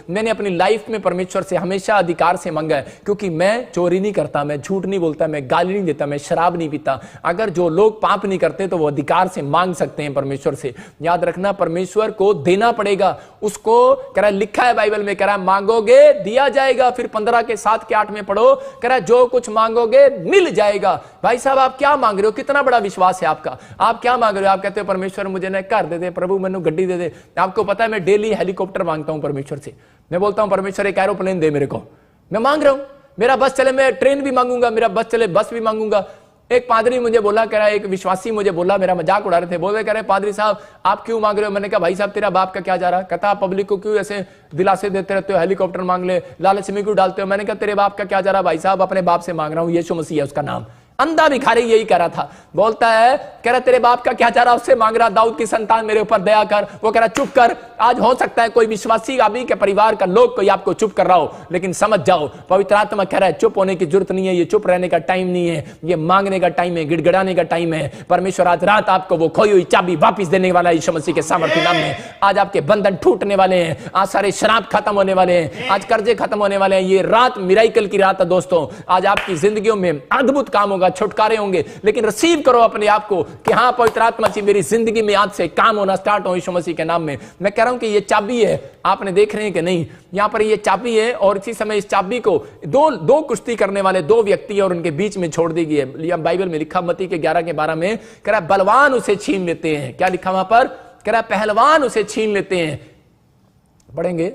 मैंने अपनी लाइफ में परमेश्वर से हमेशा अधिकार से मांगा है, क्योंकि मैं चोरी नहीं करता, मैं झूठ नहीं बोलता, मैं गाली नहीं देता, मैं शराब नहीं पीता। अगर जो लोग पाप नहीं करते तो वो अधिकार से मांग सकते हैं परमेश्वर से। याद रखना, परमेश्वर को देना पड़ेगा। उसको कह रहा लिखा है बाइबल में, कह रहा मांगोगे दिया जाएगा। फिर 15 के 7 के 8 में पढ़ो, कह रहा जो कुछ मांगोगे मिल जाएगा। भाई साहब, आप क्या मांग रहे हो? कितना बड़ा विश्वास है आपका। आप क्या मांग रहे हो? आप कहते हो परमेश्वर मुझे ना घर दे दे, प्रभु मैंने गड्डी दे दे। आपको पता है मैं डेली हेलीकॉप्टर मांगता हूं परमेश्वर से। मैं बोलता हूं परमेश्वर एक एरोप्लेन दे मेरे को, मैं मांग रहा हूं। मेरा बस चले, मैं ट्रेन भी मांगूंगा, मेरा बस चले बस भी मांगूंगा। एक पादरी मुझे बोला, कह रहा एक विश्वासी मुझे बोला, मेरा मजाक उड़ा रहे थे, बोल रहे कह रहे पादरी साहब आप क्यों मांग रहे हो? मैंने कहा भाई साहब तेरा बाप का क्या जा रहा? कहता आप पब्लिक को क्यों ऐसे दिलासे देते रहते हो, हेलीकॉप्टर मांग ले, लालच में क्यों डालते हो? मैंने कहा तेरे बाप का क्या जा रहा? भाई साहब अपने बाप से मांग रहा हूं, यीशु मसीह है उसका नाम। अंधा भिखारी यही कह रहा था, बोलता है कह रहा तेरे बाप का क्या जा रहा? उससे मांग रहा दाऊद की संतान मेरे ऊपर दया कर। वो कह रहा चुप कर। आज हो सकता है कोई विश्वासी अभी के परिवार का लोग कोई आपको चुप कर रहा हो, लेकिन समझ जाओ पवित्र आत्मा कह रहा है चुप होने की जरूरत नहीं है। ये चुप रहने का टाइम नहीं है, ये मांगने का टाइम है, गिड़गिड़ाने का टाइम है। परमेश्वर आज रात आपको वो खोई हुई चाबी वापिस देने वाला है यीशु मसीह के सामर्थ्य नाम में। आज आपके बंधन टूटने वाले हैं, आज सारे शराब खत्म होने वाले हैं, आज कर्जे खत्म होने वाले हैं। ये रात मिराइकल की रात है दोस्तों। आज आपकी जिंदगियों में अद्भुत काम होगा, छुटकारे होंगे। लेकिन रिसीव करो अपने आप को कि हां पवित्र आत्मा जी मेरी जिंदगी में आज से काम होना स्टार्ट हो यीशु मसीह के नाम में। मैं कह रहा हूं कि ये चाबी है, आपने देख रहे हैं कि नहीं, यहां पर ये चाबी है। और इसी समय इस चाबी को दो कुश्ती करने वाले दो व्यक्ति और उनके बीच में छोड़ दी गई है। बाइबल में लिखा मत्ती के 11 के 12 में कह रहा बलवान उसे छीन लेते हैं। क्या लिखा वहां पर? कह रहा पहलवान उसे छीन लेते हैं। पढ़ेंगे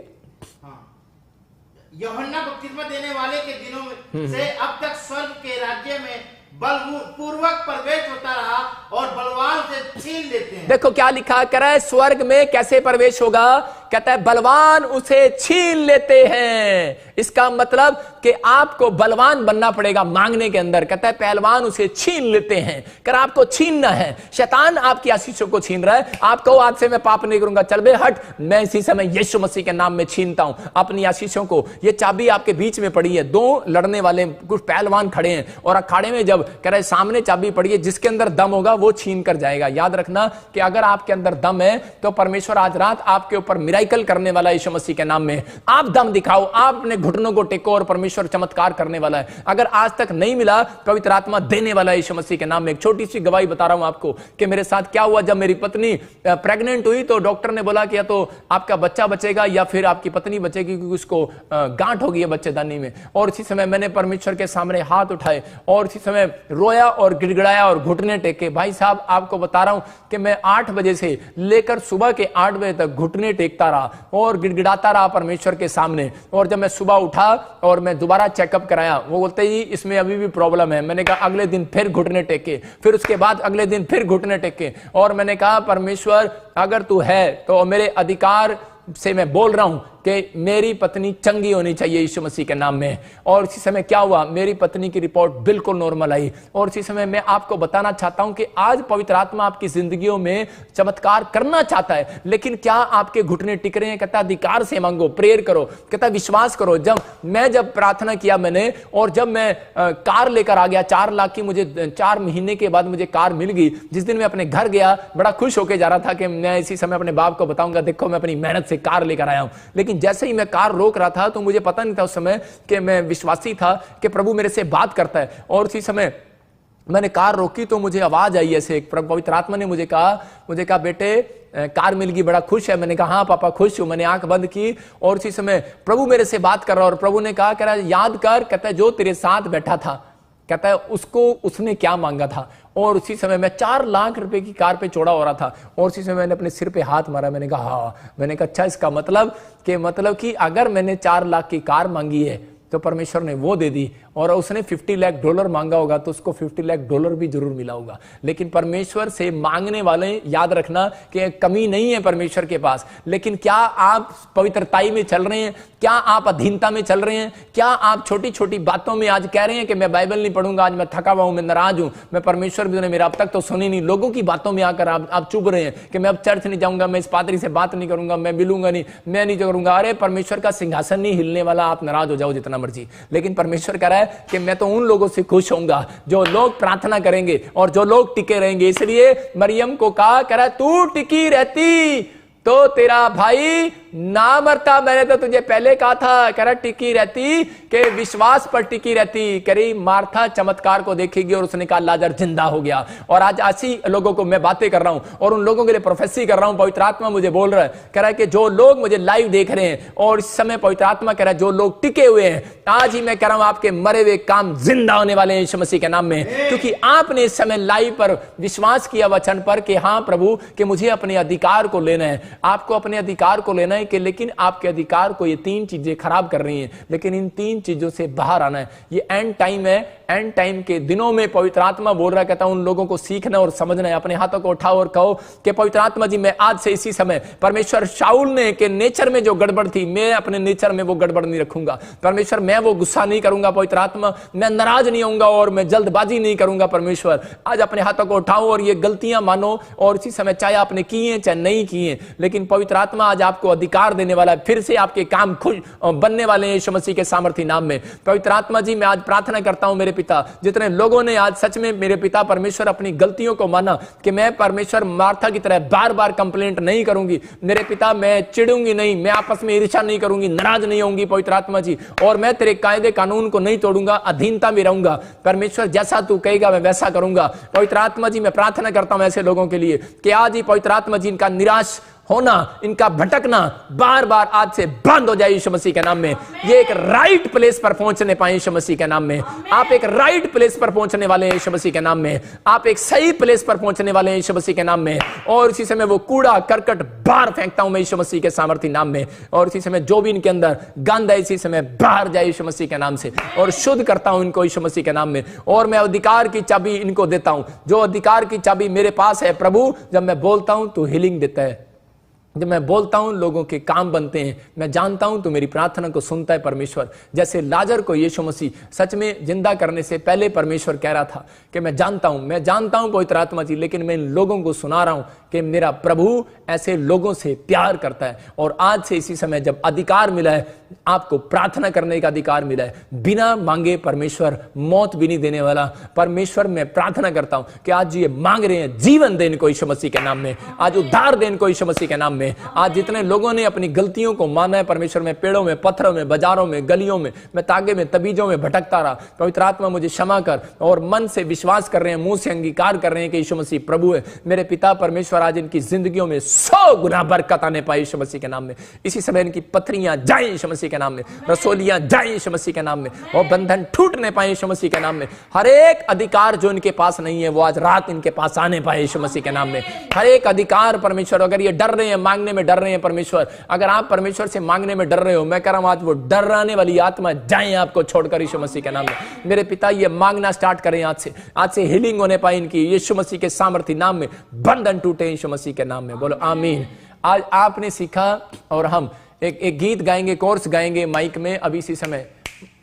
यूहन्ना बपतिस्मा देने वाले के दिनों से अब तक स्वर्ग के राज्य में बलपूर्वक प्रवेश होता रहा और बलवान से छीन लेते हैं। देखो क्या लिखा, कह रहा है स्वर्ग में कैसे प्रवेश होगा? कहता है बलवान उसे छीन लेते हैं। इसका मतलब कि आपको बलवान बनना पड़ेगा मांगने के अंदर। कहता है पहलवान उसे छीन लेते हैं। कर आपको छीनना है। शैतान आपकी आशीषों को छीन रहा है। आप कहो आज से मैं पाप नहीं करूंगा, चल बे हट, मैं इसी समय यीशु मसीह के नाम में छीनता हूं अपनी आशीषों को। ये चाबी आपके बीच में पड़ी है। दो लड़ने वाले कुछ पहलवान खड़े हैं और अखाड़े में जब कह रहे सामने चाबी पड़ी है, जिसके अंदर दम होगा वो छीन कर जाएगा। याद रखना कि अगर आपके अंदर दम है तो परमेश्वर आज रात आपके ऊपर मिराइकल करने वाला यीशु मसीह के नाम में। आप दम दिखाओ, आप अपने घुटनों को टेको और परमेश्वर चमत्कार करने वाला है। अगर आज तक नहीं मिला, पवित्र आत्मा देने वाला है यीशु मसीह के नाम में। एक छोटी सी गवाही बता रहा हूं आपको कि मेरे साथ क्या हुआ। जब मेरी पत्नी प्रेग्नेंट हुई तो डॉक्टर ने बोला कि या तो आपका बच्चा बचेगा या फिर आपकी पत्नी बचेगी, क्योंकि उसको गांठ हो गई है बच्चेदानी में। और इसी समय मैंने परमेश्वर के सामने हाथ उठाए और इसी समय रोया और गिड़गिड़ाया और घुटने टेके। भाई साहब आपको बता रहा हूं कि मैं 8 बजे से लेकर सुबह के 8 बजे तक घुटने टेकता रहा और गिड़गिड़ाता रहा परमेश्वर के सामने। और जब मैं सुबह उठा और मैं दोबारा चेकअप कराया, वो बोलते ही इसमें अभी भी प्रॉब्लम है। मैंने कहा अगले दिन फिर घुटने टेके, फिर उसके बाद अगले दिन फिर घुटने टेके और मैंने कहा परमेश्वर अगर तू है तो मेरे अधिकार से मैं बोल रहा हूं कि मेरी पत्नी चंगी होनी चाहिए यीशु मसीह के नाम में। और इसी समय क्या हुआ, मेरी पत्नी की रिपोर्ट बिल्कुल नॉर्मल आई। और इसी समय मैं आपको बताना चाहता हूं कि आज पवित्र आत्मा आपकी जिंदगियों में चमत्कार करना चाहता है, लेकिन क्या आपके घुटने टिक रहे हैं? कहता अधिकार से मांगो, प्रेयर करो, कहता विश्वास करो। जब प्रार्थना किया मैंने और जब मैं कार लेकर आ गया, 4 लाख की मुझे 4 महीने के बाद मुझे कार मिल गई। जिस दिन मैं अपने घर गया बड़ा खुश होकर जा रहा था कि मैं इसी समय अपने बाप को बताऊंगा देखो मैं अपनी मेहनत से कार लेकर आया हूं। लेकिन जैसे ही मैं कार रोक रहा था तो मुझे पता नहीं था उस समय कि मैं विश्वासी था कि प्रभु मेरे से बात करता है। और उसी समय मैंने कार रोकी तो मुझे आवाज आई ऐसे, पवित्र आत्मा ने मुझे कहा बेटे कार मिल गई, बड़ा खुश है? मैंने कहा हाँ पापा खुश हूं। मैंने आंख बंद की और उसी समय प्रभु मेरे से बात कर रहा और प्रभु ने कह रहा याद कर, कहता है जो तेरे साथ बैठा था, कहता है उसने क्या मांगा था। और उसी समय मैं 4 लाख रुपए की कार पे चौड़ा हो रहा था और उसी समय मैंने अपने सिर पे हाथ मारा। मैंने कहा हाँ। मैंने कहा अच्छा इसका मतलब कि अगर मैंने 4 लाख की कार मांगी है तो परमेश्वर ने वो दे दी और उसने $50 लाख मांगा होगा तो उसको $50 लाख भी जरूर मिला होगा। लेकिन परमेश्वर से मांगने वाले याद रखना कि कमी नहीं है परमेश्वर के पास। लेकिन क्या आप पवित्रताई में चल रहे हैं? क्या आप अधीनता में चल रहे हैं? क्या आप छोटी छोटी बातों में आज कह रहे हैं कि मैं बाइबल नहीं पढ़ूंगा, आज मैं थका हुआ हूं, मैं नाराज हूं, मैं परमेश्वर भी मेरा अब तक तो सुनी नहीं। लोगों की बातों में आकर आप चुभ रहे हैं कि मैं अब चर्च नहीं जाऊंगा, मैं इस पादरी से बात नहीं करूंगा, मैं मिलूंगा नहीं, मैं नहीं करूंगा। अरे परमेश्वर का सिंहासन नहीं हिलने वाला, आप नाराज हो जाओ जितना मर्जी। लेकिन परमेश्वर कह रहा है कि मैं तो उन लोगों से खुश होऊंगा जो लोग प्रार्थना करेंगे और जो लोग टिके रहेंगे। इसलिए मरियम को कहा, कह रहा तू टिकी रहती तो तेरा भाई ना मरता, मैंने तो तुझे पहले कहा था। कह रहा टिकी रहती कि विश्वास पर टिकी रहती। कह रही मार्था चमत्कार को देखेगी और उसने कहा लाजर जिंदा हो गया। और आज ऐसी लोगों को मैं बातें कर रहा हूं और उन लोगों के लिए प्रोफेसी कर रहा हूं। पवित्र आत्मा मुझे बोल रहा है, कह रहा है कि जो लोग मुझे लाइव देख रहे हैं और इस समय पवित्र आत्मा कह रहा है जो लोग टिके हुए हैं, आज ही मैं कह रहा हूं आपके मरे हुए काम जिंदा होने वाले हैं यीशु मसीह के नाम में। क्योंकि आपने इस समय लाइव पर विश्वास किया वचन पर कि हाँ प्रभु कि मुझे अपने अधिकार को लेना है। आपको अपने अधिकार को लेना है कि लेकिन आपके अधिकार को ये 3 चीजें खराब कर रही हैं, लेकिन इन 3 चीजों से बाहर आना है। ये एंड टाइम है। एंड टाइम के दिनों में पवित्र आत्मा बोल रहा है, कहता हूं उन लोगों को सीखना और समझना है। अपने हाथों को उठाओ और कहो कि पवित्र आत्मा जी मैं आज से इसी समय परमेश्वर शाऊल ने के नेचर में जो गड़बड़ थी, मैं अपने नेचर में वो गड़बड़ नहीं रखूंगा। परमेश्वर मैं वो गुस्सा नहीं करूंगा। पवित्र आत्मा मैं नाराज नहीं होऊंगा और मैं जल्दबाजी नहीं करूंगा। परमेश्वर आज अपने हाथों को उठाओ और ये गलतियां मानो और इसी समय चाहे आपने की है चाहे नहीं की है, लेकिन पवित्र आत्मा आज आपको अधिकार देने वाला है। फिर से आपके काम खुश बनने वाले हैं यीशु मसीह के सामर्थी नाम में। पवित्र आत्मा जी मैं आज प्रार्थना करता हूं मेरे पिता, जितने लोगों ने आज सच में मेरे पिता परमेश्वर अपनी गलतियों को माना कि मैं परमेश्वर मार्था की तरह बार बार कंप्लेंट नहीं करूंगी। मेरे पिता मैं चिड़ूंगी नहीं, मैं आपस में ईर्ष्या नहीं करूंगी, नाराज नहीं होंगी पवित्र आत्मा जी, और मैं तेरे कायदे कानून को नहीं तोड़ूंगा, अधीनता में रहूंगा। परमेश्वर जैसा तू कहेगा मैं वैसा करूंगा। पवित्र आत्मा जी मैं प्रार्थना करता हूं ऐसे लोगों के लिए कि आज ही पवित्र आत्मा जी इनका निराश होना, इनका भटकना बार बार आज से बंद हो जाए यीशु मसीह के नाम में। ये एक राइट प्लेस पर पहुंचने पाए यीशु मसीह के नाम में। आप एक राइट प्लेस पर पहुंचने वाले हैं यीशु मसीह के नाम में। आप एक सही प्लेस पर पहुंचने वाले हैं यीशु मसीह के नाम में। और इसी समय वो कूड़ा करकट बाहर फेंकता हूं मैं यीशु मसीह के सामर्थी नाम में। और इसी समय जो भी इनके अंदर गंद है इसी समय बाहर जाए यीशु मसीह के नाम से, और शुद्ध करता हूं इनको यीशु मसीह के नाम में। और मैं अधिकार की चाबी इनको देता हूं, जो अधिकार की चाबी मेरे पास है प्रभु। जब मैं बोलता हूं तो हीलिंग देता है, जब मैं बोलता हूं लोगों के काम बनते हैं। मैं जानता हूं तो मेरी प्रार्थना को सुनता है परमेश्वर। जैसे लाजर को यीशु मसीह सच में जिंदा करने से पहले परमेश्वर कह रहा था कि मैं जानता हूं पवित्र आत्मा जी, लेकिन मैं इन लोगों को सुना रहा हूं कि मेरा प्रभु ऐसे लोगों से प्यार करता है। और आज से इसी समय जब अधिकार मिला है, आपको प्रार्थना करने का अधिकार मिला है, बिना मांगे परमेश्वर मौत भी नहीं देने वाला। परमेश्वर मैं प्रार्थना करता हूं कि आज ये मांग रहे हैं जीवन दे इनको यीशु मसीह के नाम में, आज उद्धार दे इनको यीशु मसीह के नाम में। आज जितने लोगों ने अपनी गलतियों को माना है परमेश्वर, में पेड़ों में, पत्थरों में, बाजारों में, गलियों में, मैं तागे में, तबीजों में भटकता रहा, पवित्र आत्मा मुझे क्षमा कर। और मन से विश्वास कर रहे हैं, मुंह से अंगीकार कर रहे हैं कि यीशु मसीह प्रभु है। मेरे पिता परमेश्वर आज इनकी जिंदगियों में 100 गुना बरकत आने पाए यीशु मसीह के नाम में। इसी समय इनकी पथरियां जाए यीशु मसीह के नाम में, रसोलियां जाए यीशु मसीह के नाम में, और बंधन टूटने पाए यीशु मसीह के नाम में। हर एक अधिकार जो इनके पास नहीं है वो आज रात इनके पास आने पाए यीशु मसीह के नाम में। हर एक अधिकार परमेश्वर, अगर ये डर रहे हैं, मांगने में डर रहे हैं परमेश्वर, अगर आप परमेश्वर से मांगने में डर रहे हो, मैं कह रहा हूं आज वो डराने वाली आत्मा जाए आपको छोड़कर यीशु मसीह के नाम में। मेरे पिता ये मांगना स्टार्ट करें आज से हीलिंग होने पाए इनकी यीशु मसीह के सामर्थी नाम में, बंधन टूटे यीशु मसीह के नाम में। बोलो आमीन। आज आपने सीखा और हम एक गीत गाएंगे, कोर्स गाएंगे माइक में, अभी इसी समय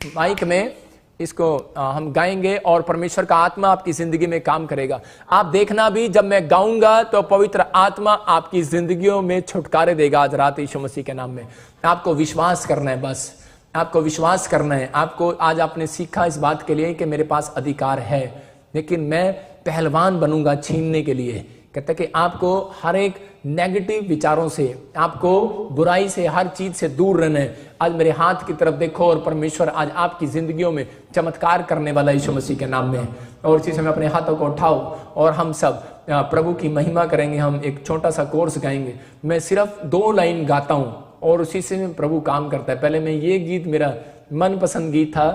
माइक में इसको हम गाएंगे और परमेश्वर का आत्मा आपकी जिंदगी में काम करेगा। आप देखना भी जब मैं गाऊंगा तो पवित्र आत्मा आपकी जिंदगियों में छुटकारे देगा आज रात यीशु मसीह के नाम में। आपको विश्वास करना है, बस आपको विश्वास करना है। आपको आज आपने सीखा इस बात के लिए कि मेरे पास अधिकार है, लेकिन मैं पहलवान बनूंगा छीनने के लिए। कहते कि आपको हर एक नेगेटिव विचारों से, आपको बुराई से, हर चीज से दूर रहना है। आज मेरे हाथ की तरफ देखो और परमेश्वर आज आपकी जिंदगियों में चमत्कार करने वाला यीशु मसीह के नाम में। और इसी समय अपने हाथों को उठाओ और हम सब प्रभु की महिमा करेंगे। हम एक छोटा सा कोर्स गाएंगे, मैं सिर्फ 2 लाइन गाता हूं और उसी से प्रभु काम करता है। पहले मैं ये गीत मेरा मनपसंद गीत था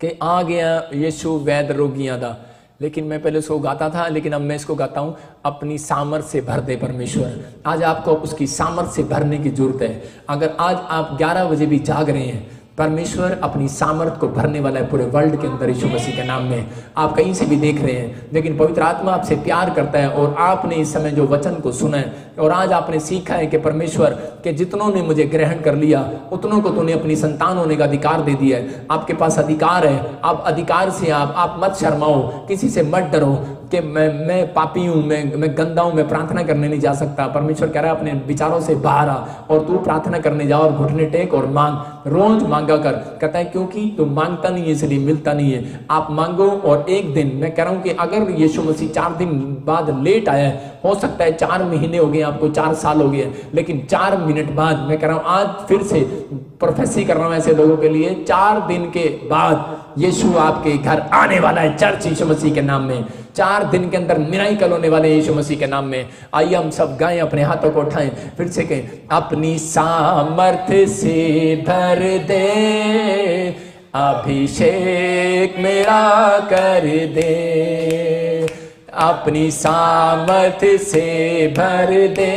कि आ गया यीशु वैद रोगियां दा, लेकिन मैं पहले उसको गाता था, लेकिन अब मैं इसको गाता हूं अपनी सामर्थ से भर दे परमेश्वर। आज आपको उसकी सामर्थ से भरने की जरूरत है। अगर आज आप 11 बजे भी जाग रहे हैं, परमेश्वर अपनी सामर्थ को भरने वाला है पूरे वर्ल्ड के अंदर यीशु मसीह के नाम में। आप कहीं से भी देख रहे हैं, लेकिन पवित्र आत्मा आपसे प्यार करता है। और आपने इस समय जो वचन को सुना है और आज आपने सीखा है कि परमेश्वर के जितनों ने मुझे ग्रहण कर लिया उतनों को तूने अपनी संतान होने का अधिकार दे दिया है। आपके पास अधिकार है। आप अधिकार से आप मत शर्माओ, किसी से मत डरो कि मैं पापी हूं, मैं गंदा हूं, मैं प्रार्थना करने नहीं जा सकता। परमेश्वर कह रहा है अपने विचारों से बाहर आ और तू प्रार्थना करने जा और घुटने टेक और मांग। रोज मांगा कर। कहता है क्योंकि तुम मांगता नहीं है इसलिए मिलता नहीं है। आप मांगो और एक दिन, मैं कह रहा हूं कि अगर यीशु मसीह 4 दिन बाद लेट आया है, हो सकता है 4 महीने हो गए आपको, 4 साल हो गए, लेकिन 4 मिनट बाद, मैं कह रहा हूं आज फिर से प्रोफेसी कर रहा हूं ऐसे लोगों के लिए, 4 दिन के बाद यीशु आपके घर आने वाला है चर्च यीशु मसीह के नाम में। 4 दिन के अंदर मिराकल होने वाले यीशु मसीह के नाम में। आइए हम सब गाएं, अपने हाथों को उठाएं, फिर से कहें, अपनी सामर्थ्य से भर दे, अभिषेक मेरा कर दे, अपनी सामर्थ्य से भर दे।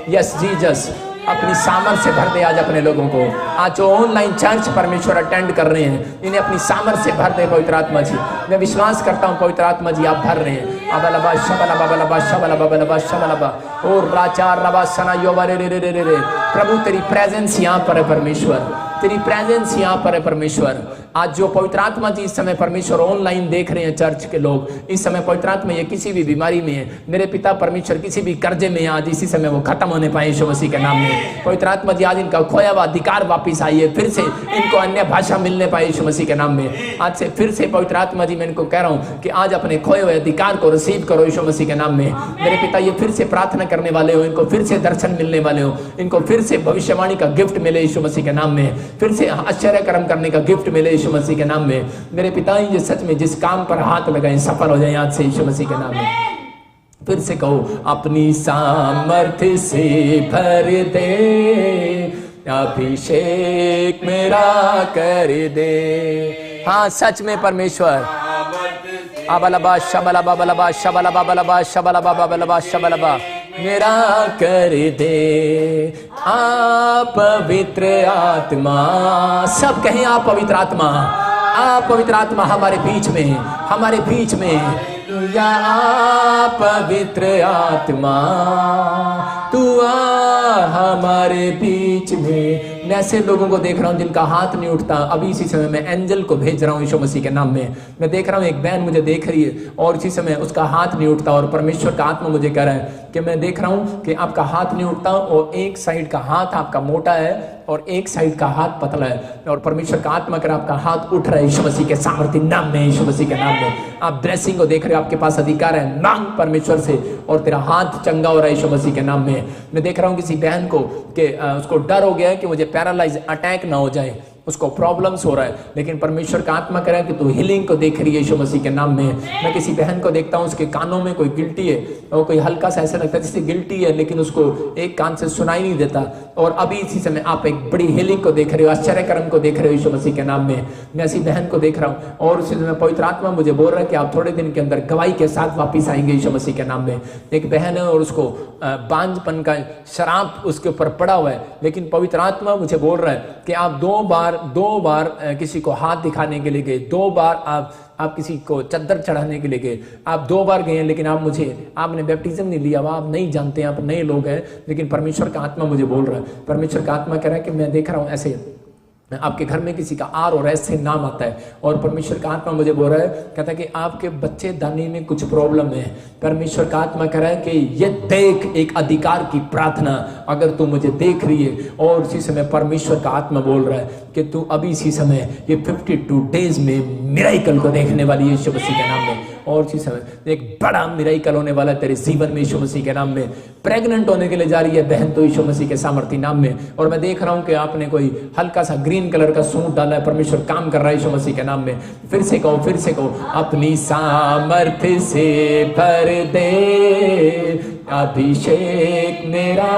यस जीसस, अपनी सामर्थ्य से भर दे आज अपने लोगों को। आज जो ऑनलाइन चर्च परमेश्वर अटेंड कर रहे हैं, इन्हें अपनी सामर्थ्य से भर दे पवित्र आत्मा जी। मैं विश्वास करता हूं पवित्र आत्मा जी आप भर रहे हैं। अबलबा शबलबा बलबा शबलबा बलबा शबलबा और राचा रबा सना योबा रे रे रे रे रे। प्रभु तेरी प्रेजेंस यहाँ पर है परमेश्वर, तेरी प्रेजेंस यहाँ पर है परमेश्वर। आज जो पवित्र आत्मा जी इस समय परमेश्वर ऑनलाइन देख रहे हैं चर्च के लोग, इस समय पवित्र आत्मा ये किसी भी बीमारी में है, मेरे पिता परमेश्वर किसी भी कर्जे में, आज इसी समय वो खत्म होने पाए यीशु मसीह के नाम में। पवित्र आत्मा जी आज इनका खोया हुआ अधिकार वापिस आइए, फिर से इनको अन्य भाषा मिलने पाए यीशु मसीह के नाम में। आज से फिर से पवित्र आत्मा जी मैं इनको कह रहा हूँ कि आज अपने खोए हुए अधिकार को रिसीव करो यीशु मसीह के नाम में। मेरे पिता ये फिर से प्रार्थना करने वाले हो, इनको फिर से दर्शन मिलने वाले हो, इनको फिर से भविष्यवाणी का गिफ्ट मिले यीशु मसीह के नाम में, फिर से आश्चर्य कर्म करने का गिफ्ट मिले यीशु मसीह के नाम में। मेरे पिता ये सच में जिस काम पर हाथ लगाए सफल हो जाए आज से यीशु मसीह के नाम में। फिर से कहो, अपनी सामर्थ्य से भर दे, अभिषेक मेरा कर दे। हाँ सच में परमेश्वर, अबलबा शबलबा बलबा शबलबा बलबा शबलबा बलबा शबलबा मेरा कर दे। आप पवित्र आत्मा, सब कहें आप पवित्र आत्मा, आप पवित्र आत्मा हमारे बीच में, हमारे बीच में। या आप पवित्र आत्मा तू आ हमारे बीच में। मैं ऐसे लोगों को देख रहा हूं जिनका हाथ नहीं उठता, अभी इसी समय मैं एंजल को भेज रहा हूं यीशु मसीह के नाम में। मैं देख रहा हूं एक बहन मुझे देख रही है और इसी समय उसका हाथ नहीं उठता और परमेश्वर का आत्मा मुझे कह रहा है कि मैं देख रहा हूं कि आपका हाथ नहीं उठता और एक साइड का हाथ आपका मोटा है और एक साइड का हाथ पतला है, और परमेश्वर का आत्मा कर आपका हाथ उठ रहा है यीशु मसीह के सामर्थ्य नाम में, यीशु मसीह के नाम में। आप ब्लेसिंग को देख रहे हो, आपके पास अधिकार है, मांग परमेश्वर से और तेरा हाथ चंगा हो रहा है यीशु मसीह के नाम में। मैं देख रहा हूं किसी बहन को कि उसको डर हो गया है कि मुझे पैरालाइज अटैक ना हो जाए, उसको प्रॉब्लम्स हो रहा है, लेकिन परमेश्वर का आत्मा कह रहा है कि तू हीलिंग को देख रही है यीशु मसीह के नाम में। मैं किसी बहन को देखता हूँ उसके कानों में कोई गिल्टी है और कोई हल्का सा ऐसा लगता है जैसे गिल्टी है, लेकिन उसको एक कान से सुनाई नहीं देता, और अभी इसी समय आप एक बड़ी हीलिंग को देख रहे हो, आश्चर्य कर्म को देख रहे हो यीशु मसीह के नाम में। मैं ऐसी बहन को देख रहा हूँ और उसी समय पवित्र आत्मा मुझे बोल रहा है कि आप थोड़े दिन के अंदर गवाही के साथ वापिस आएंगे यीशु मसीह के नाम में। एक बहन है और उसको बांझपन का शराब उसके ऊपर पड़ा हुआ है, लेकिन पवित्र आत्मा मुझे बोल रहा है कि आप दो बार किसी को हाथ दिखाने के लिए गए, 2 बार आप किसी को चद्दर चढ़ाने के लिए गए, आप 2 बार गए, लेकिन आपने बैप्टिज्म नहीं लिया, आप नहीं जानते, आप नए लोग हैं, लेकिन परमेश्वर का आत्मा मुझे बोल रहा है, परमेश्वर का आत्मा कह रहा है कि मैं देख रहा हूं ऐसे आपके घर में किसी का आर और एस से नाम आता है, और परमेश्वर का आत्मा मुझे बोल रहा है, कहता है कि आपके बच्चे दानी में कुछ प्रॉब्लम है। परमेश्वर का आत्मा कह रहा है कि ये देख, एक अधिकार की प्रार्थना, अगर तू मुझे देख रही है, और इसी समय परमेश्वर का आत्मा बोल रहा है कि तू अभी इसी समय ये 52 डेज में मिराकल को देखने वाली है यीशु मसीह के नाम में, और इसी समय एक बड़ा मिराकल होने वाला है तेरे जीवन में यीशु मसीह के नाम में। प्रेग्नेंट होने के लिए जा रही है बहन तो यीशु मसीह के सामर्थ्य नाम में, और मैं देख रहा हूं कि आपने कोई हल्का सा ग्रीन कलर का सूट डाला है, परमेश्वर काम कर रहा है यीशु मसीह के नाम में। फिर से कहो, अपनी सामर्थ्य से भर दे, अभिषेक मेरा।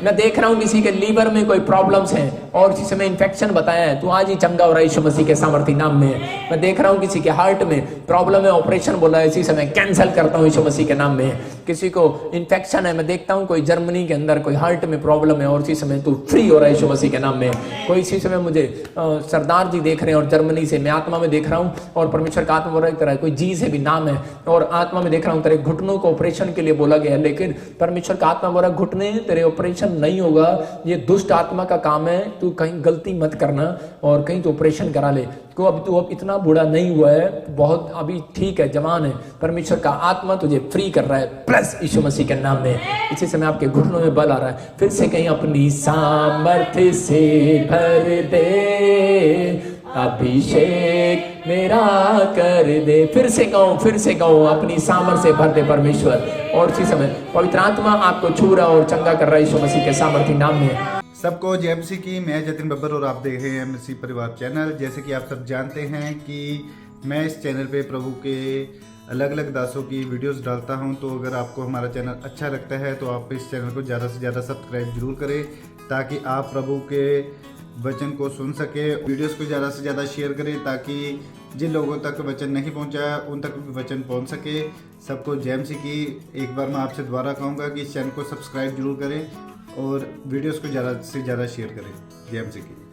मैं देख रहा हूं किसी के लीवर में कोई प्रॉब्लम्स हैं और इसी समय इन्फेक्शन बताया है, तू आज ही चंगा हो रहा है यीशु मसीह के सामर्थ्य नाम में। मैं देख रहा हूं किसी के हार्ट में प्रॉब्लम है, ऑपरेशन बोला है, इसी समय कैंसिल करता हूं यीशु मसीह के नाम में। किसी को इन्फेक्शन है, मैं देखता हूं कोई जर्मनी के अंदर कोई हार्ट में प्रॉब्लम है और इसी समय तू फ्री हो रहा है यीशु मसीह के नाम में। कोई इसी समय मुझे सरदार जी देख रहे हैं और जर्मनी से मैं आत्मा में देख रहा हूँ, और परमेश्वर का आत्मा बोल रहा है तरह कोई जी से भी नाम है, और आत्मा में देख रहा हूँ तेरे घुटनों को ऑपरेशन के लिए बोला गया है, लेकिन परमेश्वर का आत्मा बोल रहा है घुटने तेरे ऑपरेशन नहीं होगा, ये दुष्ट आत्मा का काम है, तू कहीं गलती मत करना और कहीं तो ऑपरेशन करा ले। तो अब इतना बूढ़ा नहीं हुआ है, बहुत अभी ठीक है, जवान है, परमेश्वर का आत्मा तुझे फ्री कर रहा है। प्रेस यीशु मसीह के नाम में। इसी समय आपके घुटनों में बल आ रहा है, फिर से कहीं अपनी सामर्थ्य से भर दे, अभिषेक मेरा कर दे। फिर से कहो अपनी सामर्थ्य से भर दे परमेश्वर। और इसी समय पवित्र आत्मा आपको छू रहा और चंगा कर रहा है यीशु मसीह के सामर्थ्य नाम में। सबको जय मसीह की। मैं जतिन बब्बर और आप देख रहे हैं मसीह परिवार चैनल। जैसे कि आप सब जानते हैं कि मैं इस चैनल पे प्रभु के अलग अलग दासों की वीडियोस डालता हूं, तो अगर आपको हमारा चैनल अच्छा लगता है तो आप इस चैनल को ज़्यादा से ज़्यादा सब्सक्राइब जरूर करें, ताकि आप प्रभु के वचन को सुन सके। वीडियोस को ज़्यादा से ज़्यादा शेयर करें, ताकि जिन लोगों तक वचन नहीं पहुंचा उन तक भी वचन पहुंच सके। सबको जय मसीह की। एक बार मैं आपसे दोबारा कहूँगा कि इस चैनल को सब्सक्राइब जरूर करें और वीडियोस को ज़्यादा से ज़्यादा शेयर करें। जय मसीह की।